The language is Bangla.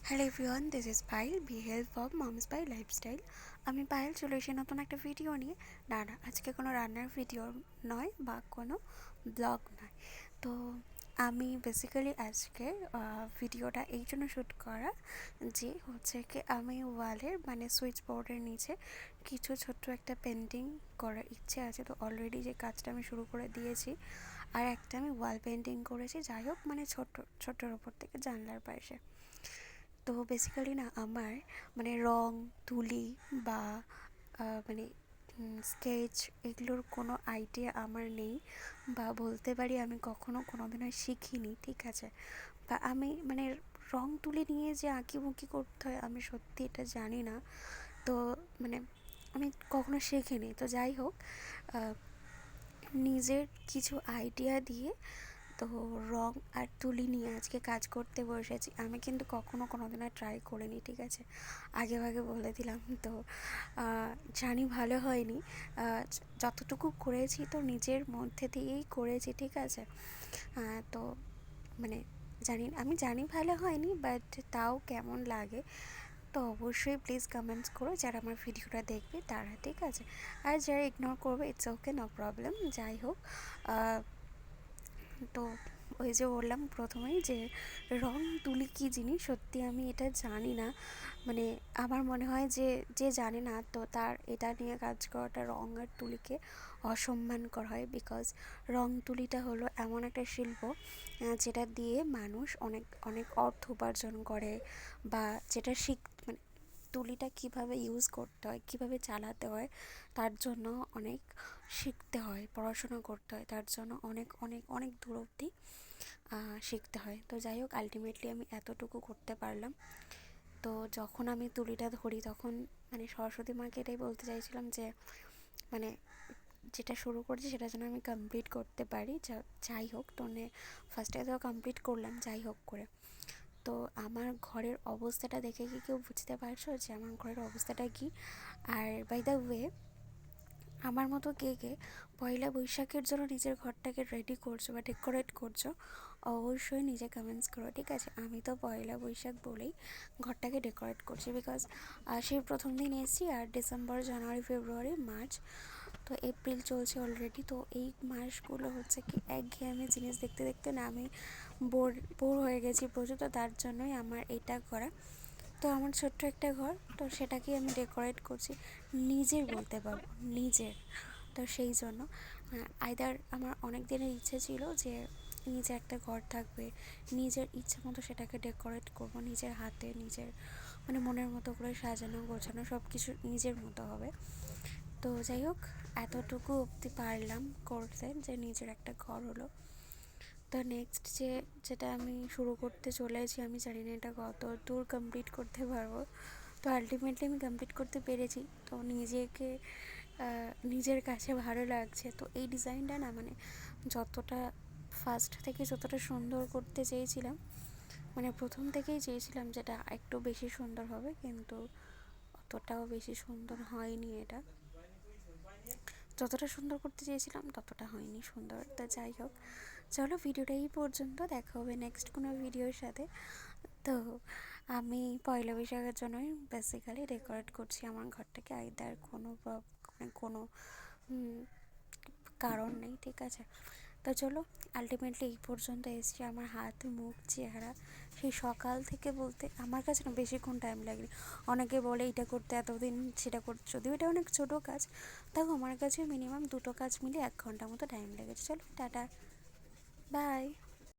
Hello everyone, this is Payel, be help of moms by lifestyle. আমি পায়েল চলে এসে নতুন একটা ভিডিও নিয়ে। না, আজকে কোনো রান্নার ভিডিও নয় বা কোনো ব্লগ নয়। তো আমি বেসিক্যালি আজকে ভিডিওটা এই জন্য শ্যুট করা যে হচ্ছে কি আমি ওয়ালের মানে সুইচ বোর্ডের নিচে কিছু ছোট্ট একটা পেন্টিং করার ইচ্ছে আছে। তো অলরেডি যে কাজটা আমি শুরু করে দিয়েছি। আর একটা আমি ওয়াল পেন্টিং করেছি, যাই হোক মানে ছোট্টর ওপর থেকে জানলার পাশে। তো বেসিক্যালি না আমার মানে রং তুলি বা মানে স্কেচ এগুলোর কোনো আইডিয়া আমার নেই, বা বলতে পারি আমি কখনো কোনোদিনও শিখিনি, ঠিক আছে। বা আমি মানে রং তুলি নিয়ে যে আঁকিবুকি করতে হয় আমি সত্যি এটা জানি না। তো মানে আমি কখনো শিখিনি। তো যাই হোক, নিজের কিছু আইডিয়া দিয়ে তো রং আর তুলি নিয়ে আজকে কাজ করতে বসেছি। আমি কিন্তু কখনো কোনোদিনও ট্রাই করিনি, ঠিক আছে, আগে ভাগে বলে দিলাম। তো জানি ভালো হয়নি, যতটুকু করেছি তো নিজের মধ্যে দিয়েই করেছি, ঠিক আছে। তো মানে আমি জানি ভালো হয়নি, বাট তাও কেমন লাগে তো অবশ্যই প্লিজ কমেন্টস করো, যারা আমার ভিডিওটা দেখবে তারা, ঠিক আছে। আর যারা ইগনোর করবে ইটস ওকে, নো প্রবলেম। যাই হোক, তো ওই যে বললাম প্রথমেই যে রং তুলি কী জিনিস, সত্যি আমি এটা জানি না। মানে আমার মনে হয় যে যে জানে না তো তার এটা নিয়ে কাজ করাটা রং আর তুলিকে অসম্মান করা হয়। বিকজ রং তুলিটা হলো এমন একটা শিল্প যেটা দিয়ে মানুষ অনেক অনেক অর্থ উপার্জন করে, বা যেটা মানে তুলিটা কীভাবে ইউজ করতে হয়, কীভাবে চালাতে হয়, তার জন্য অনেক শিখতে হয়, পড়াশোনা করতে হয়, তার জন্য অনেক অনেক অনেক দূর অবধি শিখতে হয়। তো যাই হোক, আলটিমেটলি আমি এতটুকু করতে পারলাম। তো যখন আমি তুলিটা ধরি তখন মানে সরস্বতী মাকে এটাই বলতে চাইছিলাম যে মানে যেটা শুরু করেছি সেটা যেন আমি কমপ্লিট করতে পারি। যাই হোক, তো ফার্স্টে তো কমপ্লিট করলাম, যাই হোক করে। তো আমার ঘরের অবস্থাটা দেখে কি কেউ বুঝতে পারছো যে আমার ঘরের অবস্থাটা কী? আর বাই দ্য ওয়ে, আমার মতো কে কে পয়লা বৈশাখের জন্য নিজের ঘরটাকে রেডি করছো বা ডেকোরেট করছো, অবশ্যই নিজে কমেন্টস করো, ঠিক আছে। আমি তো পয়লা বৈশাখ বলেই ঘরটাকে ডেকোরেট করছি, বিকজ সেই প্রথম দিন এসেছি। আর ডিসেম্বর, জানুয়ারি, ফেব্রুয়ারি, মার্চ, তো এপ্রিল চলছে অলরেডি। তো এই মাসগুলো হচ্ছে কি একঘেয়েমি জিনিস দেখতে দেখতে না আমি বোর বোর হয়ে গেছি প্রচুর। তো তার জন্যই আমার এটা করা। তো আমার ছোট্ট একটা ঘর, তো সেটাকেই আমি ডেকোরেট করছি নিজের, বলতে পারবো নিজের। তো সেই জন্য আইদার আমার অনেক দিনের ইচ্ছে ছিল যে নিজের একটা ঘর থাকবে, নিজের ইচ্ছে মতো সেটাকে ডেকোরেট করবো নিজের হাতে, নিজের মানে মনের মতো করে সাজানো গোছানো সব কিছু নিজের মতো হবে। তো যাই হোক, এতটুকু অবধি পারলাম করতে যে নিজের একটা ঘর হলো। তো নেক্সট যেটা আমি শুরু করতে চলেছি, আমি জানি না এটা কত দূর কমপ্লিট করতে পারবো। তো আলটিমেটলি আমি কমপ্লিট করতে পেরেছি। তো নিজেকে নিজের কাছে ভালো লাগছে। তো এই ডিজাইনটা না মানে যতটা ফার্স্ট থেকে যতটা সুন্দর করতে চেয়েছিলাম, মানে প্রথম থেকেই চেয়েছিলাম যেটা একটু বেশি সুন্দর হবে, কিন্তু অতটাও বেশি সুন্দর হয়নি এটা। যতটা সুন্দর করতে চেয়েছিলাম ততটা হয়নি সুন্দর। তো যাই হোক, চলো ভিডিওটা এই পর্যন্ত, দেখা হবে নেক্সট কোনো ভিডিওর সাথে। তো আমি পয়লা বৈশাখের জন্যই বেসিক্যালি ডেকোরেট করছি আমার ঘরটাকে, আইদার কোনো মানে কোনো কারণ নেই, ঠিক আছে। তো চলো, আলটিমেটলি এই পর্যন্ত এসেছি। আমার হাত, মুখ, চেহারা সেই সকাল থেকে বলতে আমার কাছে না বেশিক্ষণ টাইম লাগেনি। অনেকে বলে এটা করতে এতদিন, সেটা করতে, যদিও এটা অনেক ছোটো কাজ, দেখো আমার কাছে মিনিমাম দুটো কাজ মিলে 1 ঘন্টা মতো টাইম লেগেছে। চলো টাটা, বাই।